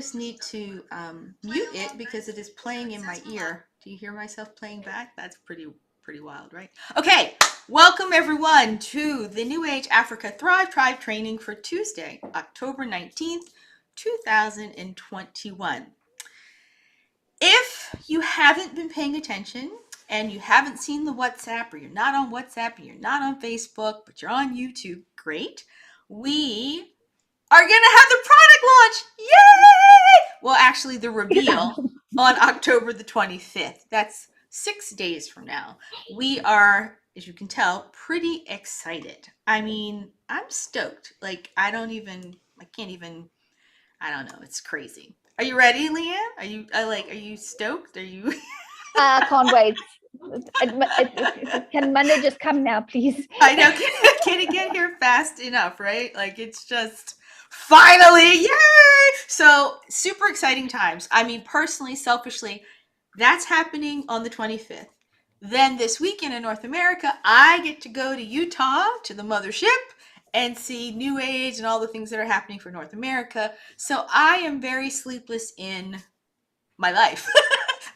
just need to mute it because it is playing in my ear. Do you hear myself playing back? That's pretty wild, right? Okay, welcome everyone to the New Age Africa Thrive Tribe training for Tuesday, October 19th, 2021. If you haven't been paying attention and you haven't seen the WhatsApp, or you're not on WhatsApp, and you're not on Facebook, but you're on YouTube, great. We are going to have the product launch. Yay! Well, actually, the reveal on October the 25th. That's 6 days from now. We are, as you can tell, pretty excited. I mean, I'm stoked. Like, I don't know. It's crazy. Are you ready, Leanne? Are you stoked? Are you? I can't wait. Can Monday just come now, please? I know. Can it get here fast enough, right? Like, it's just finally, yay! So, super exciting times. I mean, personally, selfishly, that's happening on the 25th. Then this weekend in North America, I get to go to Utah to the mothership and see NewAge and all the things that are happening for North America. So, I am very sleepless in my life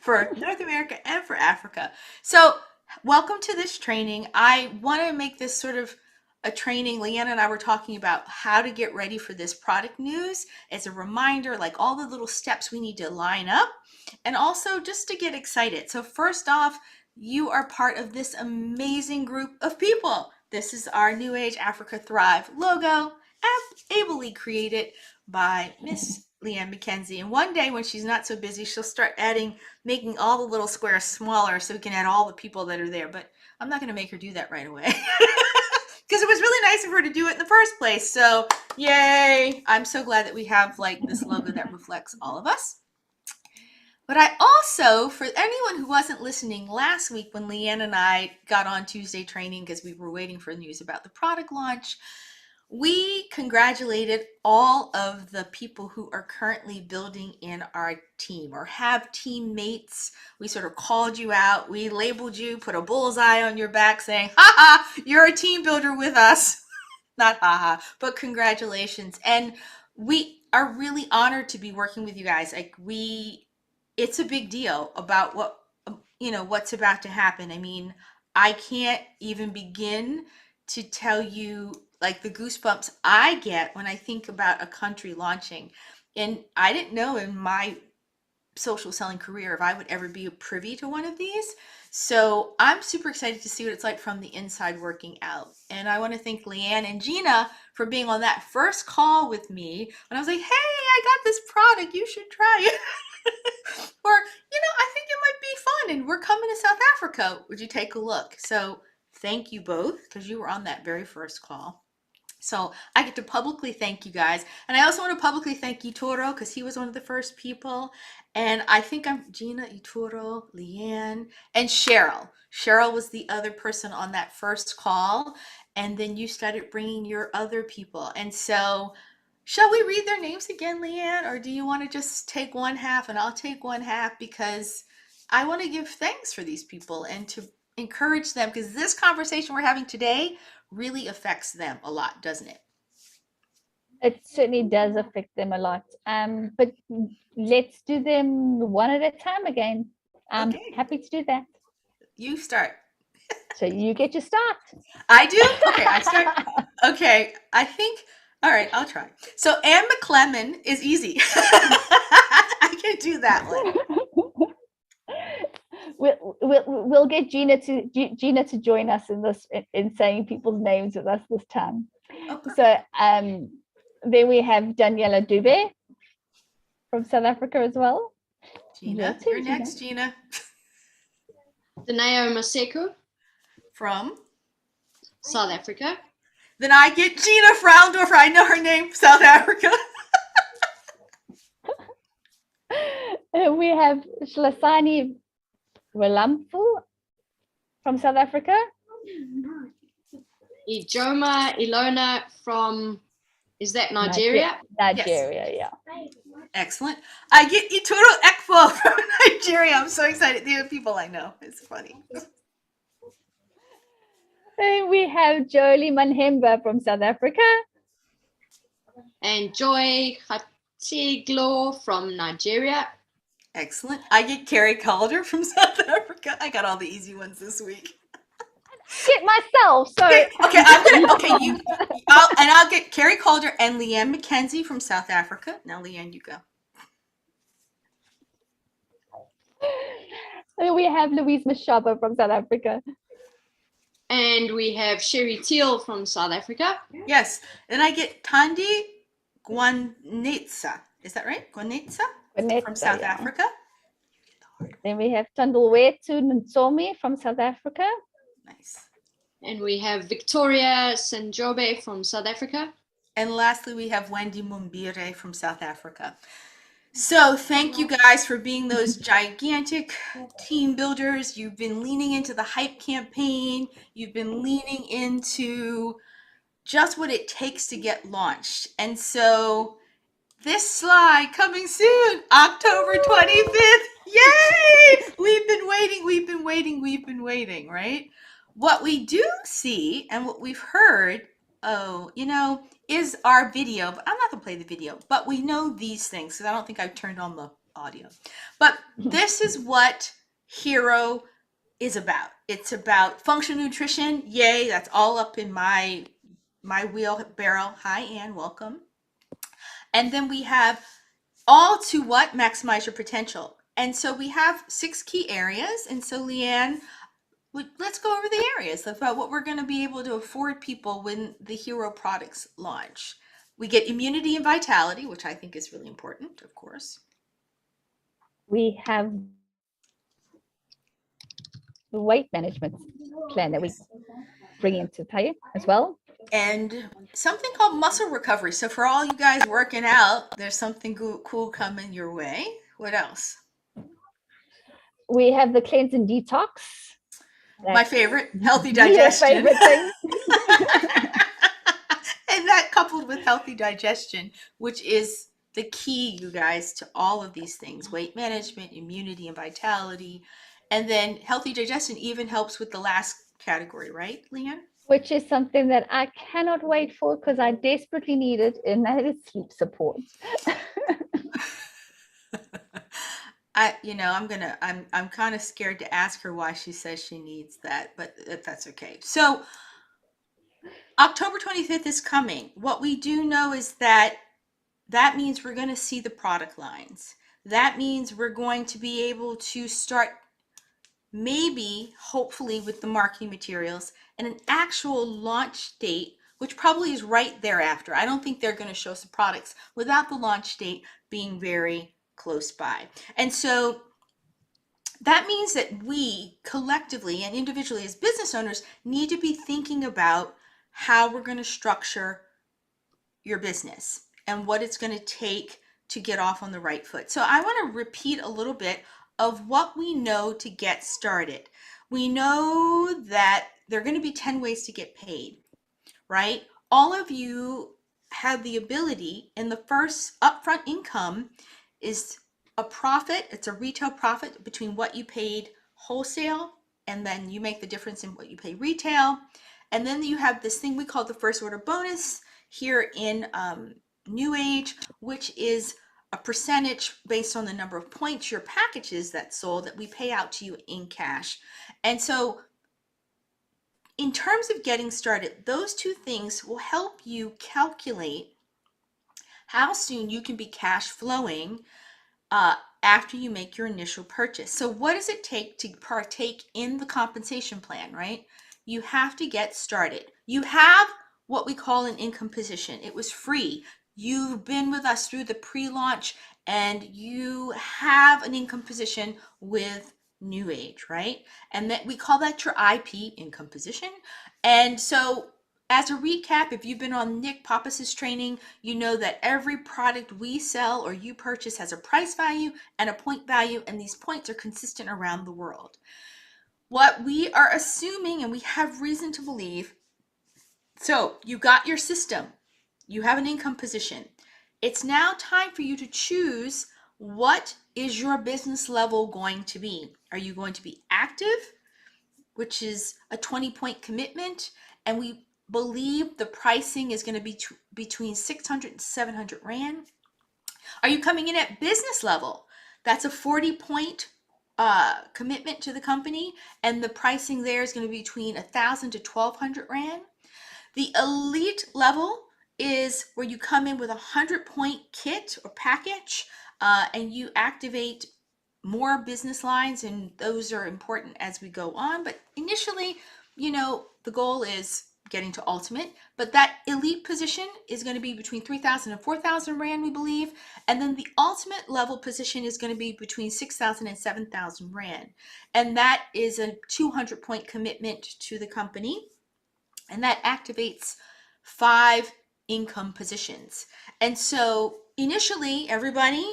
for North America and for Africa. So, welcome to this training. I want to make this sort of a training. Leanne and I were talking about how to get ready for this product news as a reminder, like all the little steps we need to line up, and also just to get excited. So first off, you are part of this amazing group of people. This is our New Age Africa Thrive logo, ably created by Miss Leanne McKenzie. And one day when she's not so busy, she'll start making all the little squares smaller so we can add all the people that are there. But I'm not going to make her do that right away because it was really nice of her to do it in the first place. So yay. I'm so glad that we have like this logo that reflects all of us. But I also, for anyone who wasn't listening last week when Leanne and I got on Tuesday training because we were waiting for news about the product launch, we congratulated all of the people who are currently building in our team or have teammates. We sort of called you out. We labeled you, put a bullseye on your back saying, ha ha, you're a team builder with us. Not ha ha, but congratulations. And we are really honored to be working with you guys. It's a big deal about what's about to happen. I mean, I can't even begin to tell you like the goosebumps I get when I think about a country launching. And I didn't know in my social selling career if I would ever be privy to one of these. So I'm super excited to see what it's like from the inside working out. And I want to thank Leanne and Gina for being on that first call with me when I was like, hey, I got this product, you should try it. Or, I think it might be fun and we're coming to South Africa. Would you take a look? So thank you both because you were on that very first call. So I get to publicly thank you guys. And I also want to publicly thank Ituro because he was one of the first people. And I think I'm Gina, Ituro, Leanne, and Cheryl. Cheryl was the other person on that first call. And then you started bringing your other people. And so shall we read their names again, Leanne? Or do you want to just take one half and I'll take one half? Because I want to give thanks for these people and to encourage them because this conversation we're having today really affects them a lot, doesn't it? It certainly does affect them a lot. But let's do them one at a time again. I'm happy to do that. You start. So you get to start. I do? Okay, I start. Okay, I think, all right, I'll try. So Anne McClellan is easy. I can do that one. We'll get Gina to join us in this in saying people's names with us this time. Okay. So then we have Daniela Dube from South Africa as well. Gina, you're next, Gina. Danaya Maseko from South Africa. Then I get Gina Fraundorfer. I know her name, South Africa. We have Shlasani Walamfu from South Africa. Ijoma Ilona from, is that Nigeria? Nigeria, yes. Yeah. Excellent. I get Ituro Ekpo from Nigeria. I'm so excited. These are people I know. It's funny. And we have Jolie Manhemba from South Africa. And Joy Tiglo from Nigeria. Excellent. I get Carrie Calder from South Africa. I got all the easy ones this week. Get myself. So Okay, I'll get Carrie Calder and Leanne McKenzie from South Africa. Now, Leanne, you go. we have Louise Mashaba from South Africa. And we have Sherry Teal from South Africa. Yes. Then I get Tandi Gwanetsa. Is that right? Gwanetsa from South Africa. Then we have Tandulwetu Nsomi from South Africa. Nice. And we have Victoria Sanjobe from South Africa. And lastly, we have Wendy Mumbire from South Africa. So thank you guys for being those gigantic team builders. You've been leaning into the hype campaign. You've been leaning into just what it takes to get launched. And so this slide coming soon, October 25th. Yay! We've been waiting, right? What we do see and what we've heard, is our video. But I'm not going to play the video, but we know these things because I don't think I've turned on the audio. But this is what HIRO is about. It's about functional nutrition. Yay, that's all up in my wheelbarrow. Hi, Anne, welcome. And then we have all to what? Maximize your potential. And so we have 6 key areas. And so Leanne, let's go over the areas about what we're going to be able to afford people when the HIRO products launch. We get immunity and vitality, which I think is really important, of course. We have the weight management plan that we bring into play as well. And something called muscle recovery. So for all you guys working out, there's something cool coming your way. What else? We have the cleanse and detox. My favorite, healthy digestion. Your favorite thing. And that coupled with healthy digestion, which is the key, you guys, to all of these things: weight management, immunity and vitality. And then healthy digestion even helps with the last category, right, Leanne? Which is something that I cannot wait for because I desperately need it, and that is sleep support. I'm kind of scared to ask her why she says she needs that, but that's okay. So October 25th is coming. What we do know is that means we're going to see the product lines. That means we're going to be able to start maybe, hopefully, with the marketing materials and an actual launch date, which probably is right thereafter. I don't think they're going to show some products without the launch date being very close by. And so that means that we collectively and individually as business owners need to be thinking about how we're going to structure your business and what it's going to take to get off on the right foot. So I want to repeat a little bit of what we know to get started. We know that there are going to be 10 ways to get paid, right? All of you have the ability, and the first upfront income is a profit. It's a retail profit between what you paid wholesale, and then you make the difference in what you pay retail. And then you have this thing we call the first order bonus here in NewAge, which is a percentage based on the number of points your packages that sold that we pay out to you in cash. And so in terms of getting started, those two things will help you calculate how soon you can be cash flowing after you make your initial purchase. So what does it take to partake in the compensation plan, right? You have to get started. You have what we call an income position. It was free. You've been with us through the pre-launch and you have an income position with NewAge, right? And that we call that your IP, income position. And so as a recap, if you've been on Nick Pappas's training, you know that every product we sell or you purchase has a price value and a point value, and these points are consistent around the world. What we are assuming, and we have reason to believe, so you got your system, you have an income position. It's now time for you to choose what is your business level going to be. Are you going to be active, which is a 20-point commitment, and we believe the pricing is going to be between 600 and 700 Rand? Are you coming in at business level? That's a 40-point commitment to the company, and the pricing there is going to be between 1,000 to 1,200 Rand. The elite level is where you come in with a 100-point kit or package, and you activate more business lines, and those are important as we go on. But initially, the goal is getting to ultimate, but that elite position is going to be between 3,000 and 4,000 Rand, we believe. And then the ultimate level position is going to be between 6,000 and 7,000 Rand. And that is a 200-point commitment to the company. And that activates 5 income positions. And so initially, everybody,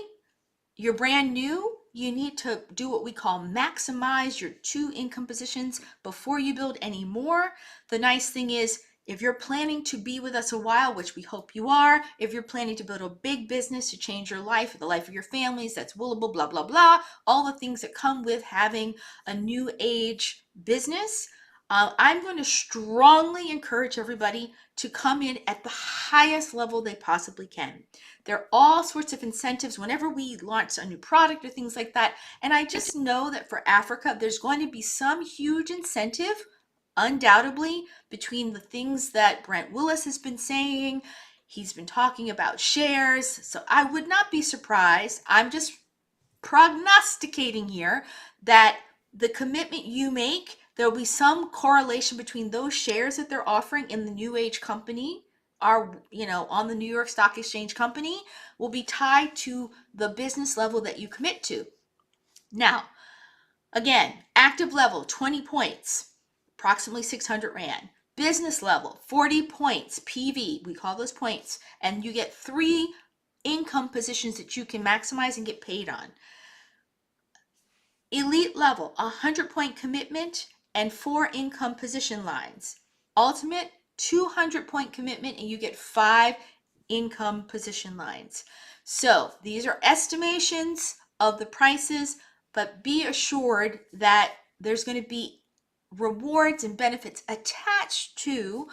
you're brand new, you need to do what we call maximize your 2 income positions before you build any more. The nice thing is, if you're planning to be with us a while, which we hope you are, if you're planning to build a big business to change your life, the life of your families, that's willable, blah, blah, blah, all the things that come with having a new age business, I'm going to strongly encourage everybody to come in at the highest level they possibly can. There are all sorts of incentives whenever we launch a new product or things like that. And I just know that for Africa, there's going to be some huge incentive, undoubtedly, between the things that Brent Willis has been saying. He's been talking about shares. So I would not be surprised. I'm just prognosticating here that the commitment you make, there will be some correlation between those shares that they're offering in the NewAge company, are on the New York Stock Exchange company, will be tied to the business level that you commit to. Now, again, active level 20 points, approximately 600 Rand. Business level 40 points, PV, we call those points, and you get 3 income positions that you can maximize and get paid on. Elite level, 100-point commitment and 4 income position lines. Ultimate, 200-point commitment, and you get 5 income position lines. So these are estimations of the prices, but be assured that there's going to be rewards and benefits attached to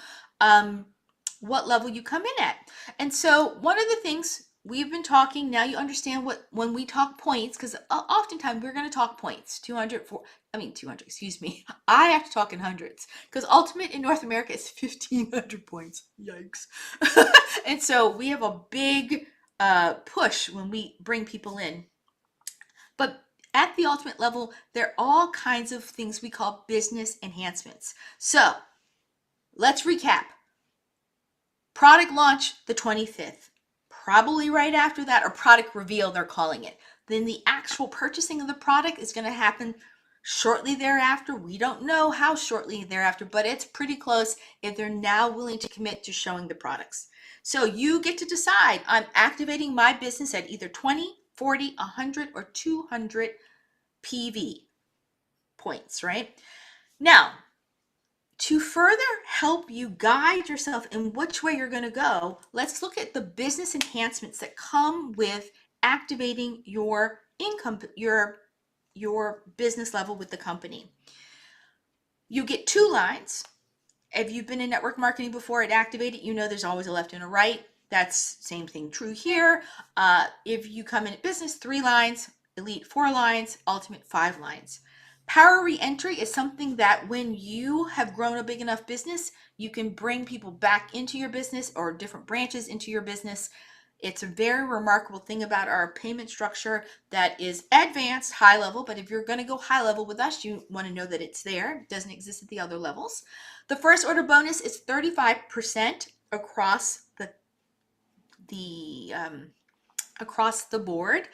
what level you come in at. And so one of the things we've been talking, now you understand what, when we talk points, because oftentimes we're going to talk points, 200, excuse me. I have to talk in hundreds, because ultimate in North America is 1,500 points. Yikes. And so we have a big push when we bring people in. But at the ultimate level, there are all kinds of things we call business enhancements. So let's recap. Product launch the 25th. Probably right after that, or product reveal, they're calling it. Then the actual purchasing of the product is going to happen shortly thereafter. We don't know how shortly thereafter, but it's pretty close if they're now willing to commit to showing the products. So you get to decide, I'm activating my business at either 20, 40, 100, or 200 PV points, right? Now, to further help you guide yourself in which way you're going to go, let's look at the business enhancements that come with activating your income, your business level with the company. You get 2 lines. If you've been in network marketing before at Activate, you know there's always a left and a right. That's same thing true here. If you come in at business, 3 lines, elite 4 lines, ultimate 5 lines. Power reentry is something that when you have grown a big enough business, you can bring people back into your business or different branches into your business. It's a very remarkable thing about our payment structure that is advanced, high level, but if you're going to go high level with us, you want to know that it's there. It doesn't exist at the other levels. The first order bonus is 35% across across the board.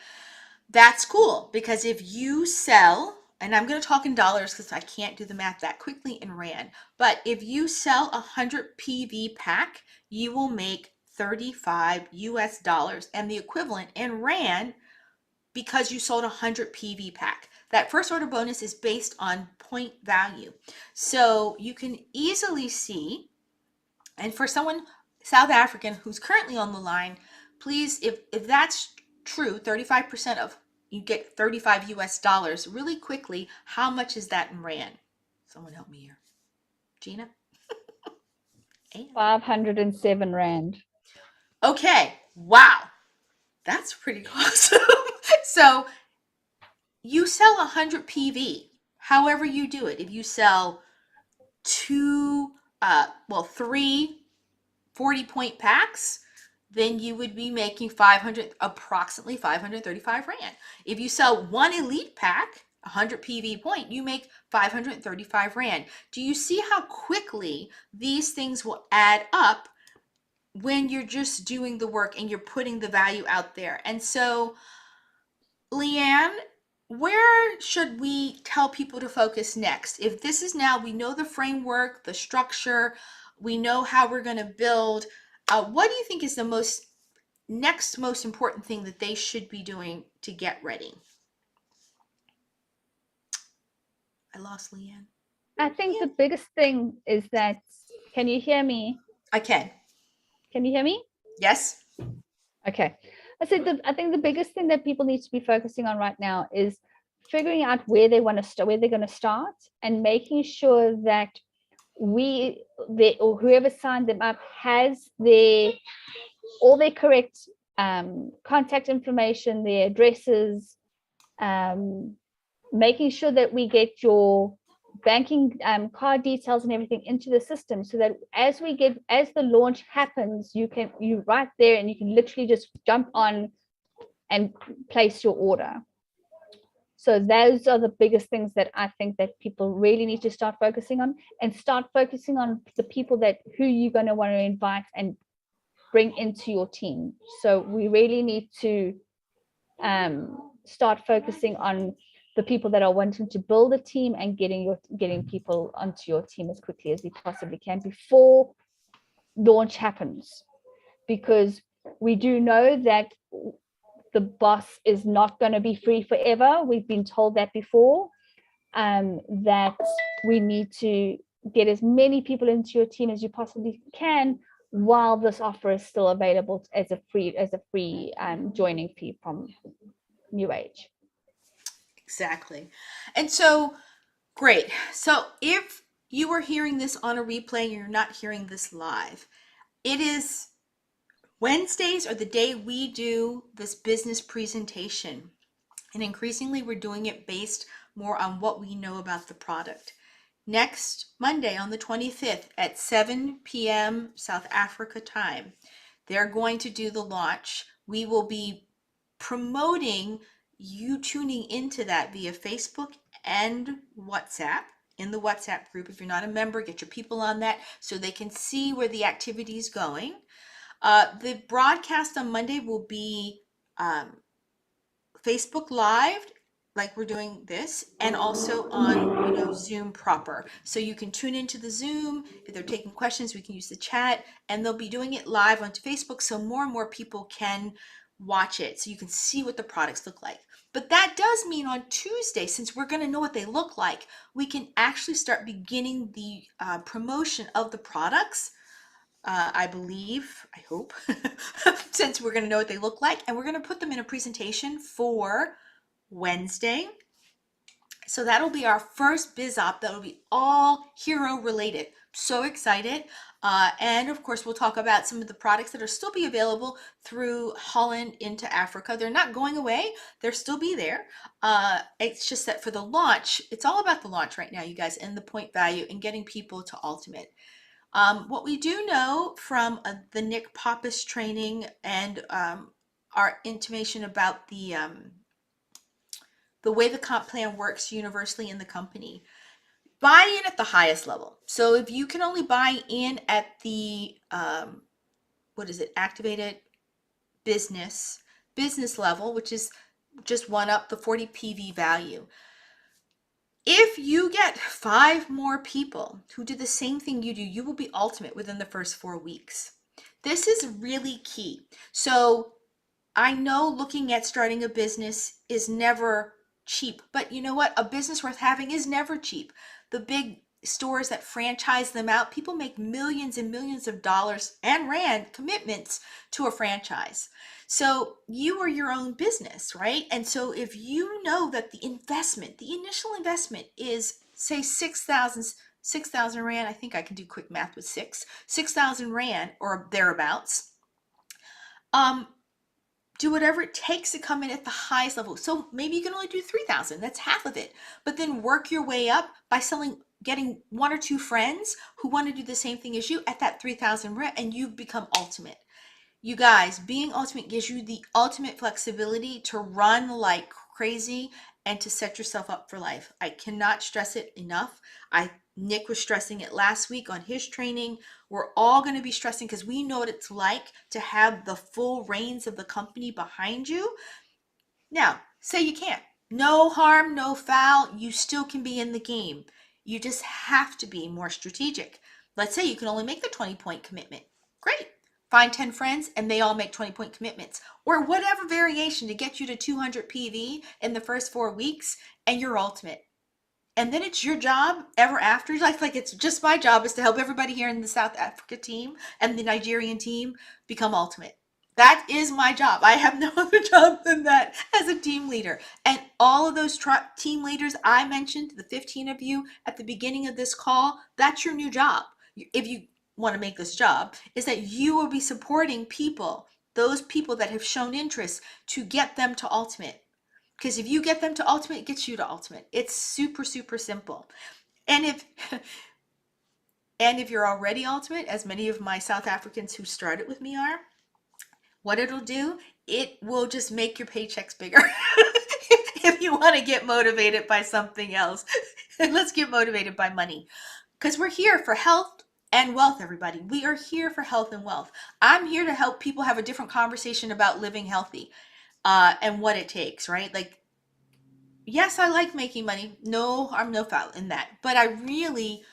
That's cool, because if you sell, and I'm going to talk in dollars because I can't do the math that quickly in Rand, but if you sell a 100 PV pack, you will make $35 US, and the equivalent in Rand, because you sold a 100 PV pack. That first order bonus is based on point value. So you can easily see, and for someone South African who's currently on the line, please, if that's true, 35% of, you get $35 US really quickly. How much is that in Rand? Someone help me here. Gina? 507 Rand. Okay. Wow. That's pretty awesome. So you sell 100 PV, however you do it. If you sell three 40-point packs, then you would be making approximately 535 Rand. If you sell one elite pack, 100 PV point, you make 535 Rand. Do you see how quickly these things will add up when you're just doing the work and you're putting the value out there? And so, Leanne, where should we tell people to focus next? If this is now, we know the framework, the structure, we know how we're going to build. What do you think is the next most important thing that they should be doing to get ready? I lost Leanne. I think the biggest thing is that, can you hear me? I can. Can you hear me? Yes. Okay. I think the biggest thing that people need to be focusing on right now is figuring out where they want to start, where they're going to start, and making sure that or whoever signed them up has all their correct contact information, their addresses, making sure that we get your banking card details and everything into the system, so that as the launch happens, you right there and you can literally just jump on and place your order. So those are the biggest things that I think that people really need to start focusing on, and start focusing on the people who you're going to want to invite and bring into your team. So we really need to start focusing on the people that are wanting to build a team and getting people onto your team as quickly as we possibly can before launch happens, because we do know that the boss is not going to be free forever. We've been told that before, that we need to get as many people into your team as you possibly can while this offer is still available as a free joining fee from NewAge. Exactly. And so, great. So if you are hearing this on a replay and you're not hearing this live, it is Wednesdays are the day we do this business presentation. And increasingly, we're doing it based more on what we know about the product. Next Monday on the 25th at 7 p.m. South Africa time, they're going to do the launch. We will be promoting you tuning into that via Facebook and WhatsApp. In the WhatsApp group, if you're not a member, get your people on that so they can see where the activity is going. The broadcast on Monday will be Facebook Live, like we're doing this, and also on Zoom proper. So you can tune into the Zoom. If they're taking questions, we can use the chat, and they'll be doing it live onto Facebook, so more and more people can watch it, so you can see what the products look like. But that does mean on Tuesday, since we're going to know what they look like, we can actually start beginning the promotion of the products. I believe, I hope, since we're going to know what they look like, and we're going to put them in a presentation for Wednesday. So that'll be our first biz op that'll be all HIRO related. So excited. And of course, we'll talk about some of the products that are still be available through Holland into Africa. They're not going away. They'll still be there. It's just that for the launch, it's all about the launch right now, you guys, and the point value and getting people to ultimate. What we do know from the Nick Pappas training and our intimation about the way the comp plan works universally in the company, buy in at the highest level. So if you can only buy in at the activated business level, which is just one up the 40 PV value. If you get 5 more people who do the same thing you do, you will be ultimate within the first 4 weeks. This is really key. So I know looking at starting a business is never cheap, but you know what? A business worth having is never cheap. The big stores that franchise them out, people make millions and millions of dollars and Rand commitments to a franchise. So you are your own business, right? And so if you know that the initial investment is say 6,000 Rand, I think I can do quick math with 6,000 Rand or thereabouts. do whatever it takes to come in at the highest level. So maybe you can only do 3,000. That's half of it. But then work your way up by getting one or two friends who want to do the same thing as you at that 3,000 rep, and you become ultimate. You guys, being ultimate gives you the ultimate flexibility to run like crazy and to set yourself up for life. I cannot stress it enough. Nick was stressing it last week on his training. We're all going to be stressing because we know what it's like to have the full reins of the company behind you. Now, say you can't. No harm, no foul. You still can be in the game. You just have to be more strategic. Let's say you can only make the 20-point commitment. Great. Find 10 friends and they all make 20-point commitments, or whatever variation to get you to 200 PV in the first 4 weeks, and you're ultimate. And then it's your job ever after. Like it's just my job is to help everybody here in the South Africa team and the Nigerian team become ultimate. That is my job. I have no other job than that as a team leader. And all of those team leaders I mentioned, the 15 of you at the beginning of this call, that's your new job. If you want to make this job, is that you will be supporting people, those people that have shown interest, to get them to ultimate. Because if you get them to ultimate, it gets you to ultimate. It's super, super simple. And if you're already ultimate, as many of my South Africans who started with me are, what it'll do, it will just make your paychecks bigger. If you want to get motivated by something else, let's get motivated by money. Because we're here for health and wealth, everybody. We are here for health and wealth. I'm here to help people have a different conversation about living healthy and what it takes, right? Like, yes, I like making money. No harm, no foul in that. But I really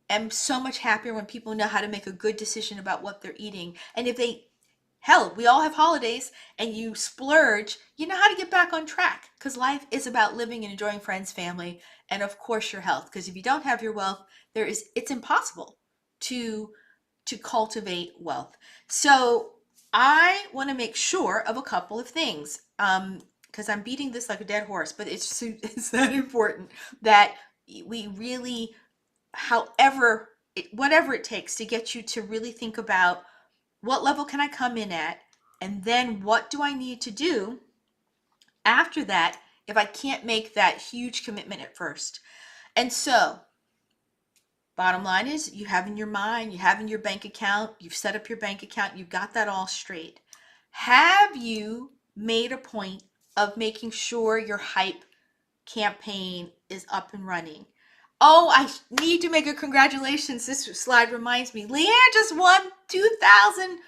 am so much happier when people know how to make a good decision about what they're eating. And if they, hell, we all have holidays and you splurge, you know how to get back on track, because life is about living and enjoying friends, family, and of course your health. Because if you don't have your wealth, it's impossible to cultivate wealth. So I want to make sure of a couple of things. Because I'm beating this like a dead horse, but it's that important that we really, whatever it takes to get you to really think about what level can I come in at, and then what do I need to do after that if I can't make that huge commitment at first. And so bottom line is, you have in your mind, you have in your bank account, you've set up your bank account, you've got that all straight. Have you made a point of making sure your hype campaign is up and running? Oh, I need to make a congratulations. This slide reminds me. Leanne just won 2,000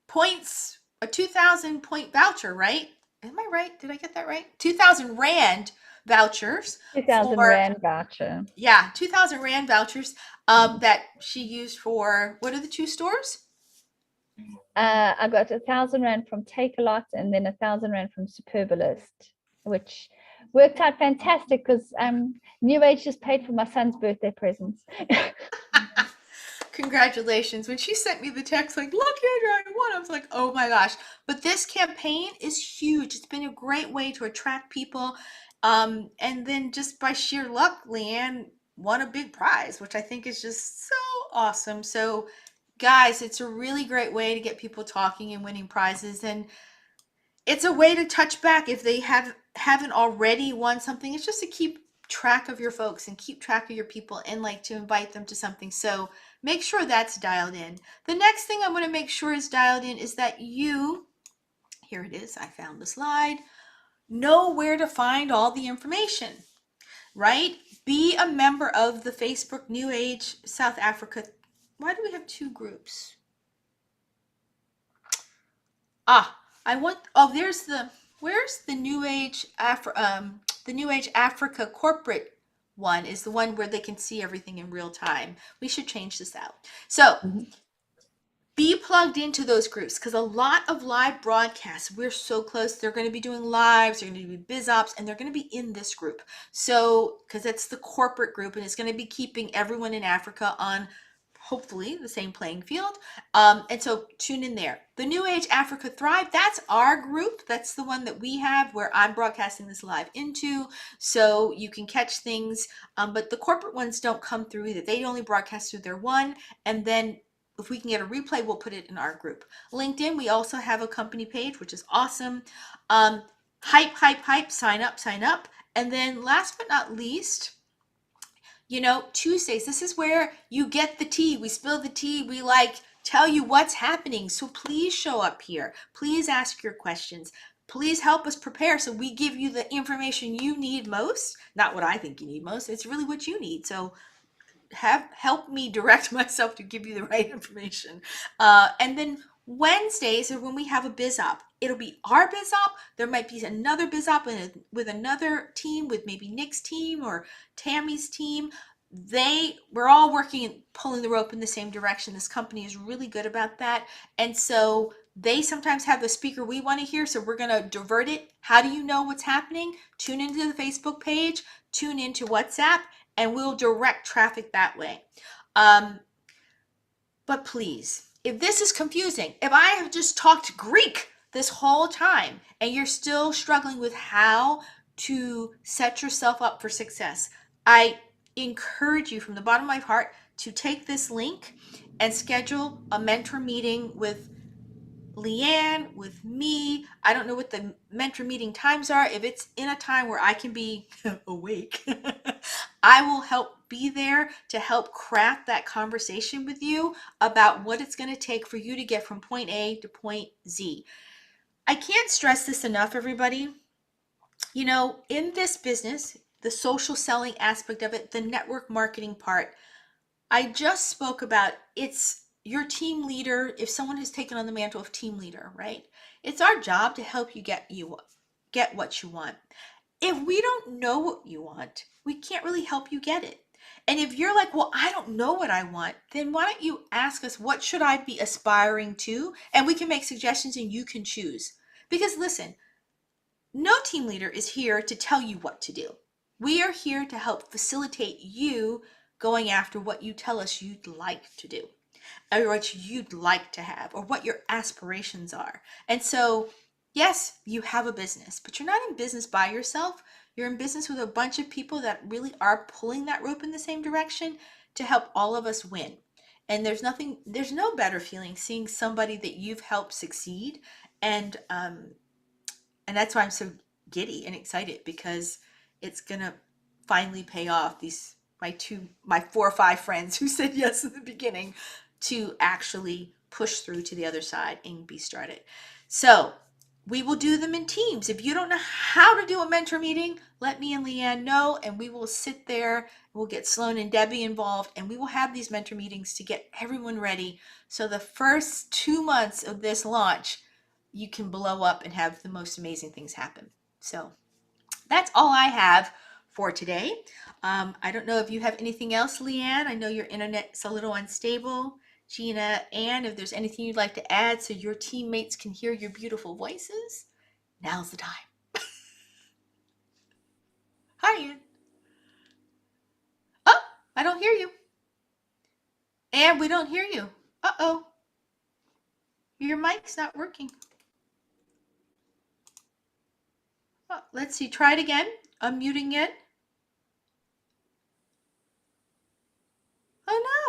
points, a 2,000 point voucher, right? Am I right? Did I get that right? 2,000 Rand vouchers. 2,000 Rand voucher. Yeah, 2,000 Rand vouchers that she used for, what are the two stores? I got 1,000 Rand from Take a Lot and then 1,000 Rand from Superbalist, which worked out fantastic because NewAge just paid for my son's birthday presents. Congratulations. When she sent me the text like, look, Andrew, I won, I was like, oh my gosh. But this campaign is huge. It's been a great way to attract people. And then just by sheer luck, Leanne won a big prize, which I think is just so awesome. So guys, it's a really great way to get people talking and winning prizes. And it's a way to touch back if they haven't already won something. It's just to keep track of your folks and keep track of your people and like to invite them to something. So make sure that's dialed in. The next thing I want to make sure is dialed in is that you, here it is, I found the slide, know where to find all the information, right? Be a member of the Facebook NewAge South Africa. Why do we have two groups? Where's the NewAge the NewAge Africa corporate one is the one where they can see everything in real time. We should change this out. So be plugged into those groups, because a lot of live broadcasts, we're so close. They're going to be doing lives, they're going to be biz ops, and they're going to be in this group. So, because it's the corporate group, and it's going to be keeping everyone in Africa on hopefully the same playing field. And so tune in there. The NewAge Africa Thrive, that's our group. That's the one that we have where I'm broadcasting this live into. So you can catch things, but the corporate ones don't come through either. They only broadcast through their one. And then if we can get a replay, we'll put it in our group. LinkedIn, we also have a company page, which is awesome. Hype, sign up. And then last but not least, Tuesdays, this is where you get the tea. We spill the tea. We tell you what's happening. So please show up here. Please ask your questions. Please help us prepare so we give you the information you need most. Not what I think you need most. It's really what you need. So help me direct myself to give you the right information. And then Wednesdays are when we have a biz op. It'll be our biz op. There might be another biz op with another team, with maybe Nick's team or Tammy's team. We're all working and pulling the rope in the same direction. This company is really good about that. And so they sometimes have the speaker we want to hear, so we're going to divert it. How do you know what's happening? Tune into the Facebook page, tune into WhatsApp, and we'll direct traffic that way. But please, if this is confusing, if I have just talked Greek this whole time and you're still struggling with how to set yourself up for success, I encourage you from the bottom of my heart to take this link and schedule a mentor meeting with Leanne, with me. I don't know what the mentor meeting times are. If it's in a time where I can be awake, I will help be there to help craft that conversation with you about what it's going to take for you to get from point A to point Z. I can't stress this enough, everybody. In this business, the social selling aspect of it, the network marketing part, I just spoke about, it's your team leader. If someone has taken on the mantle of team leader, right? It's our job to help you get what you want. If we don't know what you want, we can't really help you get it. And if you're like, well, I don't know what I want, then why don't you ask us, what should I be aspiring to? And we can make suggestions and you can choose. Because listen, no team leader is here to tell you what to do. We are here to help facilitate you going after what you tell us you'd like to do, or what you'd like to have, or what your aspirations are. And so, yes, you have a business, but you're not in business by yourself. You're in business with a bunch of people that really are pulling that rope in the same direction to help all of us win. And there's no better feeling seeing somebody that you've helped succeed. And that's why I'm so giddy and excited, because it's gonna finally pay off. My 4 or 5 friends who said yes in the beginning to actually push through to the other side and be started. So we will do them in teams. If you don't know how to do a mentor meeting, let me and Leanne know, and we will sit there. We'll get Sloan and Debbie involved, and we will have these mentor meetings to get everyone ready. So the first 2 months of this launch, you can blow up and have the most amazing things happen. So that's all I have for today. I don't know if you have anything else, Leanne. I know your internet's a little unstable. Gina, Anne, if there's anything you'd like to add so your teammates can hear your beautiful voices, now's the time. Hi, Anne. Oh, I don't hear you. Anne, we don't hear you. Uh-oh. Your mic's not working. Oh, let's see. Try it again. Unmuting it.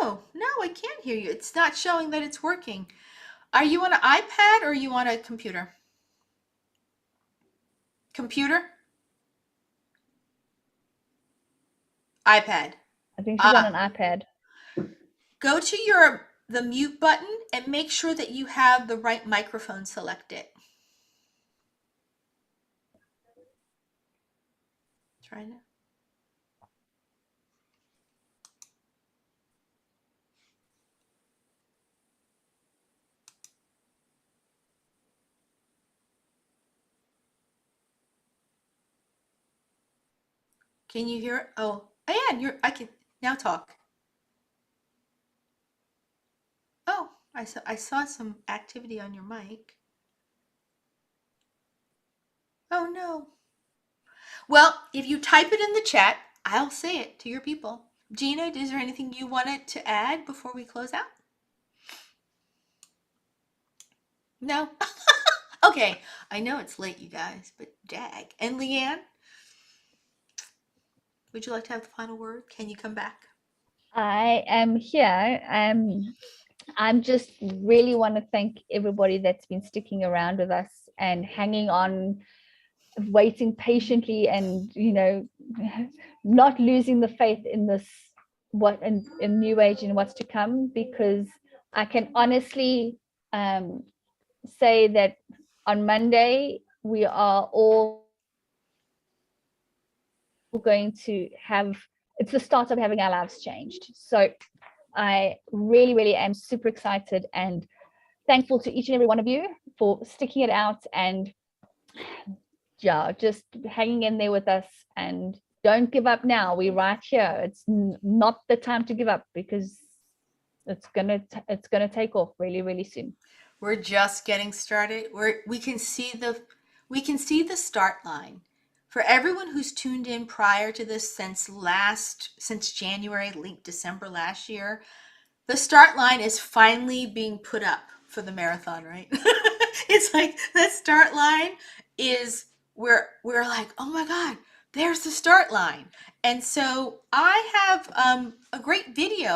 Oh, no, I can't hear you. It's not showing that it's working. Are you on an iPad or are you on a computer? Computer? iPad. I think she's on an iPad. Go to the mute button and make sure that you have the right microphone selected. Try now. Can you hear it? Oh, Anne, I can now talk. Oh, I saw some activity on your mic. Oh no. Well, if you type it in the chat, I'll say it to your people. Gina, is there anything you wanted to add before we close out? No? Okay, I know it's late, you guys, but dag. And Leanne, would you like to have the final word? Can you come back? I am here. I'm just really want to thank everybody that's been sticking around with us and hanging on, waiting patiently, and not losing the faith in this, what in NewAge and what's to come, because I can honestly say that on Monday we are all going to have, it's the start of having our lives changed. So I really, really am super excited and thankful to each and every one of you for sticking it out and just hanging in there with us. And don't give up now. We're right here. It's not the time to give up, because it's gonna take off really, really soon. We're just getting started. We can see the start line. For everyone who's tuned in prior to this since January, late December last year, the start line is finally being put up for the marathon, right? It's like the start line is we're like, oh my God, there's the start line. And so I have a great video